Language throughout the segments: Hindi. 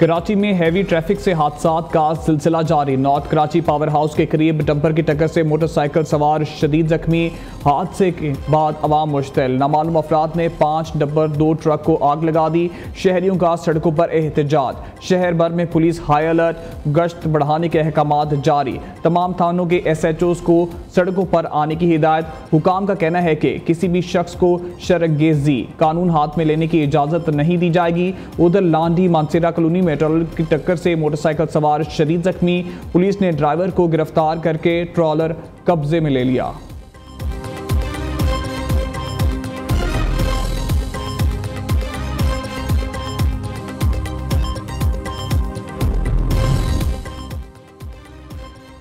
कराची में हैवी ट्रैफिक से हादसात का सिलसिला जारी। नॉर्थ कराची पावर हाउस के करीब डंपर की टक्कर से मोटरसाइकिल सवार शदीद जख्मी। हादसे के बाद अवाम मुश्तिल। नामालूम अफराद ने 5 डंपर 2 ट्रक को आग लगा दी। शहरियों का सड़कों पर एहतजाज। शहर भर में पुलिस हाई अलर्ट, गश्त बढ़ाने के अहकामात जारी। तमाम थानों के SHOs को सड़कों पर आने की हिदायत। हुकाम का कहना है कि किसी भी शख्स को शरगेजी कानून हाथ में लेने की इजाज़त नहीं दी जाएगी। उधर लांडी मानसेरा कॉलोनी में ट्रॉलर की टक्कर से मोटरसाइकिल सवार शदीद जख्मी। पुलिस ने ड्राइवर को गिरफ्तार करके ट्रॉलर कब्जे में ले लिया।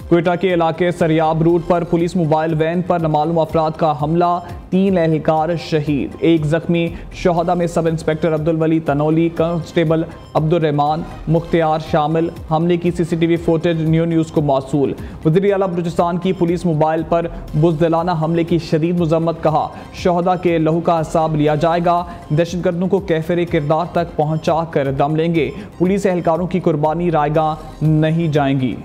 क्वेटा के इलाके सरियाब रूट पर पुलिस मोबाइल वैन पर नामालूम अफराद का हमला। 3 एहलकार शहीद, 1 जख्मी। शोहदा में सब इंस्पेक्टर अब्दुल वली तनौली, कांस्टेबल अब्दुल रहमान मुख्तियार शामिल। हमले की CCTV फुटेज न्यूज़ को मौसूल। वज़ीर आला बलूचिस्तान की पुलिस मोबाइल पर बुज़दिलाना हमले की शदीद मज़म्मत। कहा, शोहदा के लहू का हिसाब लिया जाएगा। दहशतगर्दों को कैफिर किरदार तक पहुँचा कर दम लेंगे। पुलिस एहलकारों की कुर्बानी रायगा नहीं जाएंगी।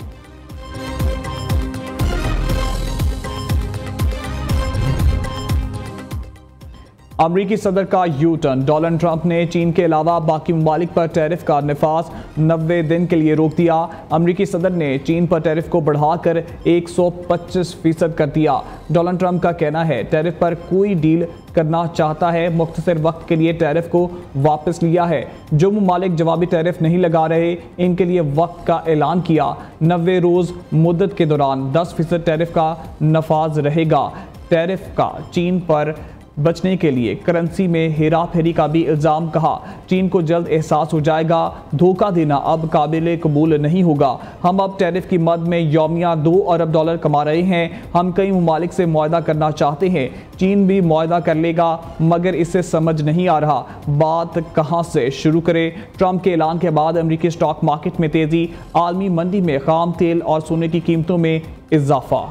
अमरीकी सदर का यू टर्न। डोनाल्ड ट्रंप ने चीन के अलावा बाकी ममालिक पर टैरिफ का नफाज 90 दिन के लिए रोक दिया। अमरीकी सदर ने चीन पर टैरिफ को बढ़ाकर 125% कर दिया। डोनाल्ड ट्रंप का कहना है टैरिफ पर कोई डील करना चाहता है, मुख्तसर वक्त के लिए टैरिफ को वापस लिया है। जो ममालिक जवाबी टैरिफ नहीं लगा रहे, इनके लिए वक्त का ऐलान किया। 90 रोज़ मुद्दत के दौरान 10% टैरिफ का नफाज रहेगा। टैरिफ का चीन पर बचने के लिए करेंसी में हेरा फेरी का भी इल्ज़ाम। कहा, चीन को जल्द एहसास हो जाएगा धोखा देना अब काबिल कबूल नहीं होगा। हम अब टैरिफ की मद में यौमिया $2 अरब कमा रहे हैं। हम कई ममालिक से मुआहदा करना चाहते हैं। चीन भी मुआहदा कर लेगा, मगर इसे समझ नहीं आ रहा बात कहां से शुरू करे। ट्रंप के ऐलान के बाद अमेरिकी स्टॉक मार्केट में तेजी। आलमी मंडी में खाम तेल और सोने की कीमतों में इजाफा।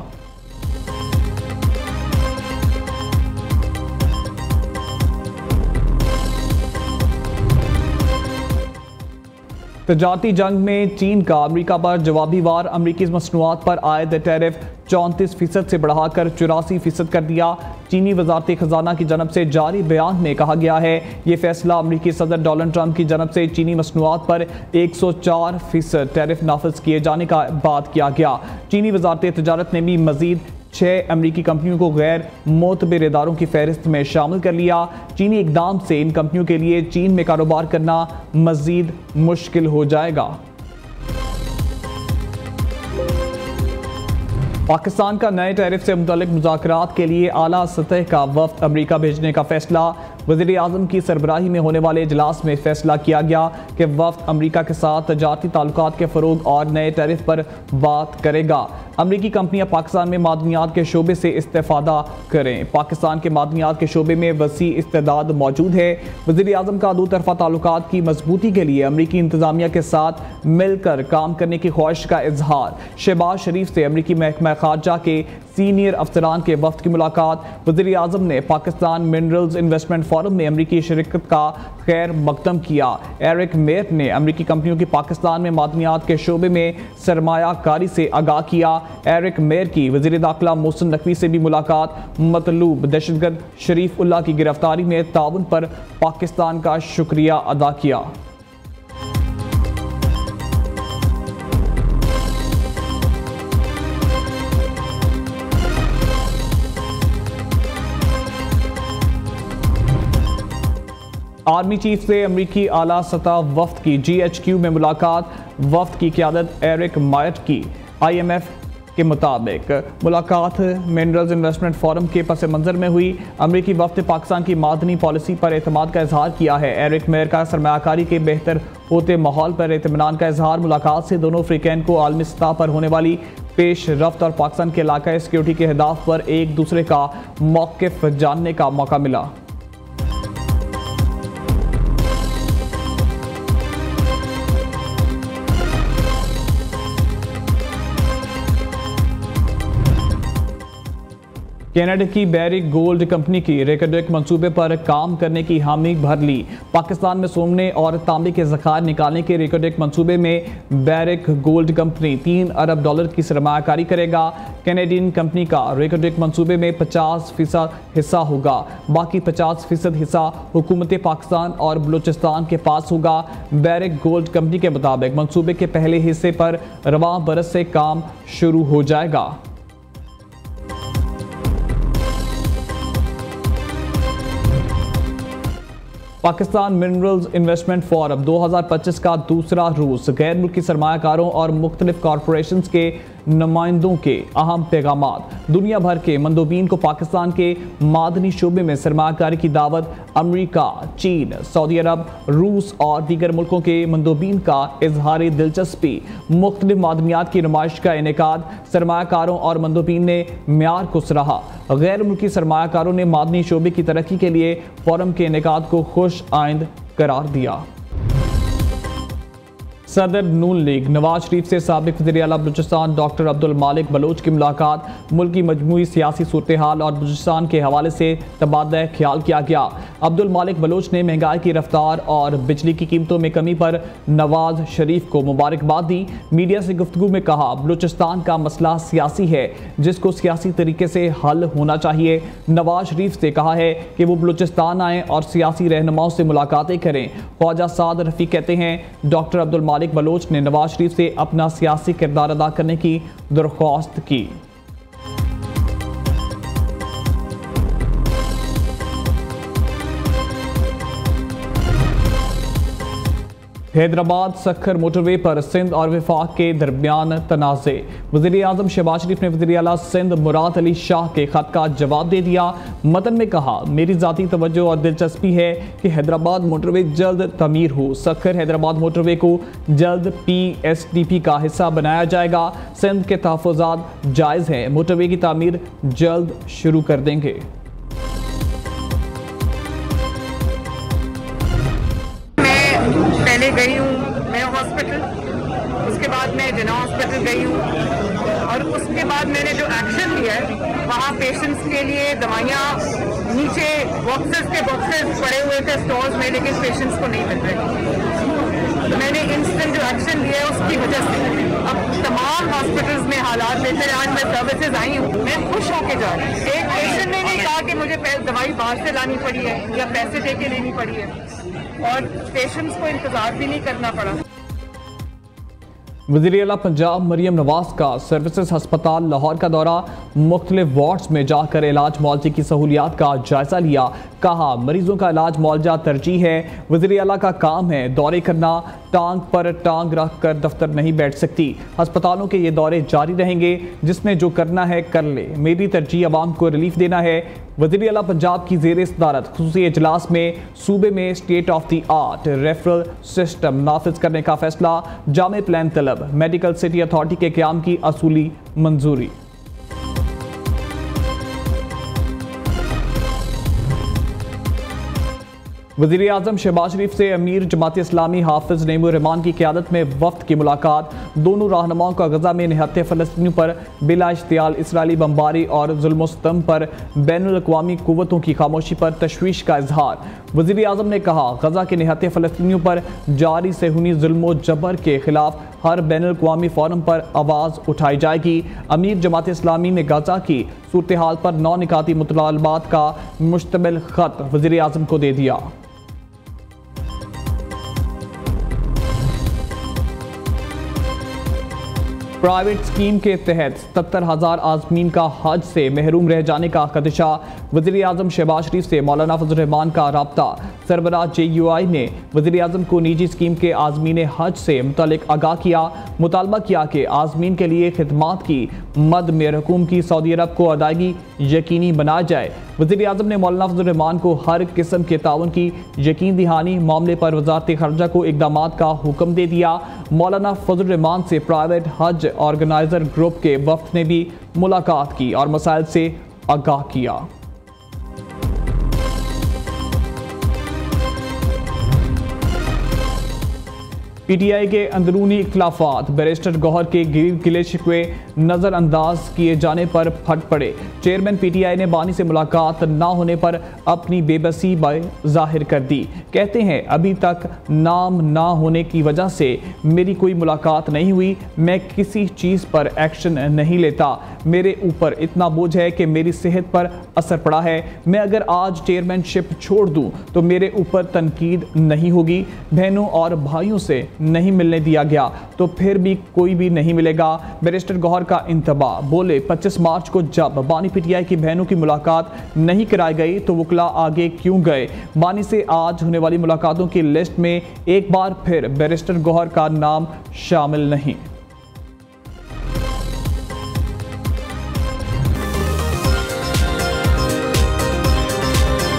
तजारती जंग में चीन का अमेरिका पर जवाबी वार। अमेरिकी मसनूआत पर आयद टैरिफ 34% से बढ़ाकर 84% कर दिया। चीनी वजारत खजाना की जानब से जारी बयान में कहा गया है, ये फैसला अमेरिकी सदर डोनाल्ड ट्रंप की जानब से चीनी मसनूआत पर 104% टैरिफ नाफिज किए जाने का बात किया गया। चीनी वजारत तजारत ने भी मजीद 6 अमरीकी कंपनियों को गैर मोतबर इदारों की फहरिस्त में शामिल कर लिया। चीनी इकदाम से इन कंपनियों के लिए चीन में कारोबार करना मजीद मुश्किल हो जाएगा। पाकिस्तान का नए टैरिफ से मुतल्लिक मुज़ाकरात के लिए आला सतह का वफ्द अमरीका भेजने का फैसला। वज़ीर आज़म की सरबराही में होने वाले इजलास में फैसला किया गया कि वफ्द अमरीका के साथ तजारती ताल्लुकात के फ़रोग और नए टैरिफ पर बात करेगा। अमरीकी कंपनियां पाकिस्तान में मादनियात के शोबे से इस्तेफादा करें। पाकिस्तान के मादनियात के शोबे में वसी इस्तेदाद मौजूद है। वज़ीर आज़म का दो तरफ़ा ताल्लुकात की मजबूती के लिए अमरीकी इंतज़ामिया के साथ मिलकर काम करने की ख्वाहिश का इजहार। शहबाज शरीफ से अमरीकी महकमा खारजा के सीनियर अफसरान के वफ्द की मुलाकात। वज़ीर आज़म ने पाकिस्तान मिनरल्स इन्वेस्टमेंट फोरम में अमरीकी शिरकत का खैर मकदम किया। एरिक मेयर ने अमरीकी कंपनियों की पाकिस्तान में मादनियात के शोबे में सरमायाकारी से आगाह किया। एरिक मेयर की वज़ीर दाखिला मोहसिन नकवी से भी मुलाकात। मतलूब दहशतगर्द शरीफ उल्लाह की गिरफ्तारी में ताउन पर पाकिस्तान का शुक्रिया अदा किया। आर्मी चीफ से अमरीकी आला सतह वफ्द की GHQ में मुलाकात। वफ्द की क़यादत एरिक मायर की। IMF के मुताबिक मुलाकात मिनरल्स इन्वेस्टमेंट फोरम के पस मंज़र में हुई। अमरीकी वफ्द ने पाकिस्तान की मादनी पॉलिसी पर एतमाद का इजहार किया है। एरिक मेयर का सरमायाकारी के बेहतर होते माहौल पर इत्मीनान का इजहार। मुलाकात से दोनों अफ्रीकैन को आलमी सतह पर होने वाली पेश रफ्त और पाकिस्तान के इलाका सिक्योरिटी के अहदाफ पर एक दूसरे का मौक़िफ़ जानने का मौका मिला। कनाडा की बैरिक गोल्ड कंपनी की रेकोडेक मंसूबे पर काम करने की हामी भर ली। पाकिस्तान में सोने और तांबे के ज़खायर निकालने के रेकोडेक मंसूबे में बैरिक गोल्ड कंपनी $3 अरब की सरमायाकारी करेगा। कैनेडियन कंपनी का रेकोडेक मंसूबे में 50% हिस्सा होगा, बाकी 50% हिस्सा हुकूमत पाकिस्तान और बलूचिस्तान के पास होगा। बैरिक गोल्ड कंपनी के मुताबिक मंसूबे के पहले हिस्से पर रवां बरस से काम शुरू हो जाएगा। पाकिस्तान मिनरल्स इन्वेस्टमेंट फोरम 2025 का दूसरा रूस गैर मुल्की सरमायाकारों और मुख्तलिफ कॉरपोरेशंस के नुमाइंदों के अहम पैगामात। दुनिया भर के मंदोबीन को पाकिस्तान के मादनी शोबे में सरमायाकारी की दावत। अमरीका, चीन, सऊदी अरब, रूस और दीगर मुल्कों के मंदोबीन का इजहार दिलचस्पी। मुख्तलिफ मादनियात की नुमाइश का इनेकाद। सरमायाकारों और मंदोबीन ने म्यार को सराहा। गैर मुल्की सरमायाकारों ने मादनी शोबे की तरक्की के लिए फोरम के इनेकाद को खुश आइंद करार दिया। सदर नून लीग नवाज शरीफ से साबिक वज़ीर आला बलूचिस्तान डॉक्टर अब्दुल मालिक बलोच की मुलाकात। मुल्क की मजमूई सियासी सूरत हाल और बलूचिस्तान के हवाले से तबादला ख्याल किया गया। अब्दुल मालिक बलोच ने महंगाई की रफ्तार और बिजली की कीमतों में कमी पर नवाज शरीफ को मुबारकबाद दी। मीडिया से गुफ्तगू में कहा, बलूचिस्तान का मसला सियासी है जिसको सियासी तरीके से हल होना चाहिए। नवाज शरीफ से कहा है कि वो बलूचिस्तान आएँ और सियासी रहनुमाओं से मुलाकातें करें। ख्वाजा साद रफ़ी कहते हैं, डॉक्टर अब्दुल मालिक बलोच ने नवाज शरीफ से अपना सियासी किरदार अदा करने की दरख्वास्त की। हैदराबाद सखर मोटरवे पर सिंध और वफाक के दरमियान तनाज़े। वज़ीर आज़म शहबाज शरीफ ने वज़ीर आला सिंध मुराद अली शाह के खत का जवाब दे दिया। मतन में कहा, मेरी ज़ाती तवज्जो और दिलचस्पी है कि हैदराबाद मोटरवे जल्द तमीर हो। सखर हैदराबाद मोटरवे को जल्द PSDP का हिस्सा बनाया जाएगा। सिंध के तहफ़्फ़ुज़ात जायज़ हैं, मोटरवे की तामीर जल्द शुरू कर देंगे। पहले गई हूँ मैं हॉस्पिटल, उसके बाद मैं जिना हॉस्पिटल गई हूँ और उसके बाद मैंने जो एक्शन लिया है वहाँ पेशेंट्स के लिए दवाइयाँ नीचे बॉक्सेस के बॉक्सेस पड़े हुए थे स्टोर्स में, लेकिन पेशेंट्स को नहीं मिल रहे। तो मैंने इंस्टेंट जो एक्शन लिया है उसकी वजह से अब तमाम हॉस्पिटल्स में हालात बेहतर हैं। आज मैं सर्विसेज आई हूँ, मैं खुश होकर जा रही हूँ। एक पेशेंट ने नहीं कहा कि मुझे दवाई बाहर से लानी पड़ी है या पैसे दे के लेनी पड़ी है, और पेशेंट्स को इंतजार भी नहीं करना पड़ा। वज़ीर आला पंजाब मरियम नवाज का सर्विसेज हस्पताल लाहौर का दौरा। मुख्तलिफ वार्ड्स में जाकर इलाज मुआवजे की सहूलियात का जायजा लिया। कहा, मरीजों का इलाज मुआवजा तरजीह है। वज़ीर आला का काम है दौरे करना, टांग पर टांग रख कर दफ्तर नहीं बैठ सकती। अस्पतालों के ये दौरे जारी रहेंगे, जिसने जो करना है कर ले। मेरी तरजीह अवाम को रिलीफ देना है। वज़ीर आला पंजाब की ज़ेर सदारत खुसूसी इजलास में सूबे में state of the art referral system नाफिज करने का फैसला। जामे प्लान तलब, मेडिकल सिटी अथॉरिटी के क़याम की असूली मंजूरी। वज़ीर आज़म शहबाज शरीफ से अमीर जमात इस्लामी हाफिज नईमुर रहमान की क़यादत में वफ्द की मुलाकात। दोनों रहनुमाओं का गजा में निहत्ते फ़लस्तीनियों पर बिला इश्तियाल इसराइली बमबारी और जुल्म-ओ-सितम पर बैनुल अक़वामी क़ुव्वतों की खामोशी पर तशवीश का इजहार। वज़ीर आज़म ने कहा, गजा के निहत्ते फ़लस्तीनियों पर जारी सेहूनी जुल्म-ओ-जबर के खिलाफ हर बैनुल अक़वामी फ़ोरम पर आवाज़ उठाई जाएगी। अमीर जमात इस्लामी ने गजा की सूरत हाल पर 9 निकाती मुतालबात का मुश्तमिल ख़त वज़ीर आज़म को दे दिया। प्राइवेट स्कीम के तहत 77,000 आज़मीन का हज से महरूम रह जाने का खदशा। वज़ीर आज़म शहबाज शरीफ से मौलाना फजल रहमान का राब्ता। सरबराह JUI ने वज़ीर आज़म को निजी स्कीम के आज़मीन हज से मुतालिक आगाह किया। मुतालबा किया कि आज़मीन के लिए खिदमात की मद में हुकूम की सऊदी अरब को अदायगी यकीनी बनाया जाए। वज़ीर आज़म ने मौलाना फजल रहमान को हर किस्म के ताउन की यकीन दहानी मामले पर वज़ारत ख़ारजा को इक़दामात का हुक्म दे दिया। मौलाना फजल रहमान से प्राइवेट हज ऑर्गेनाइजर ग्रुप के वफ्द ने भी मुलाकात की और मसाइल से आगाह किया। पीटीआई के अंदरूनी इख्तलाफात, बैरिस्टर गौहर के गिले शिकवे नज़रअंदाज किए जाने पर फट पड़े। चेयरमैन पीटीआई ने बानी से मुलाकात ना होने पर अपनी बेबसी जाहिर कर दी। कहते हैं अभी तक नाम ना होने की वजह से मेरी कोई मुलाकात नहीं हुई। मैं किसी चीज़ पर एक्शन नहीं लेता। मेरे ऊपर इतना बोझ है कि मेरी सेहत पर असर पड़ा है। मैं अगर आज चेयरमैनशिप छोड़ दूं तो मेरे ऊपर तनकीद नहीं होगी। बहनों और भाइयों से नहीं मिलने दिया गया तो फिर भी कोई भी नहीं मिलेगा। बैरिस्टर गौहर का इंतबाह। बोले 25 मार्च को जब बानी पीटीआई की बहनों की मुलाकात नहीं कराई गई तो वकला आगे क्यों गए? बानी से आज होने वाली मुलाकातों की लिस्ट में एक बार फिर बैरिस्टर गौहर का नाम शामिल नहीं।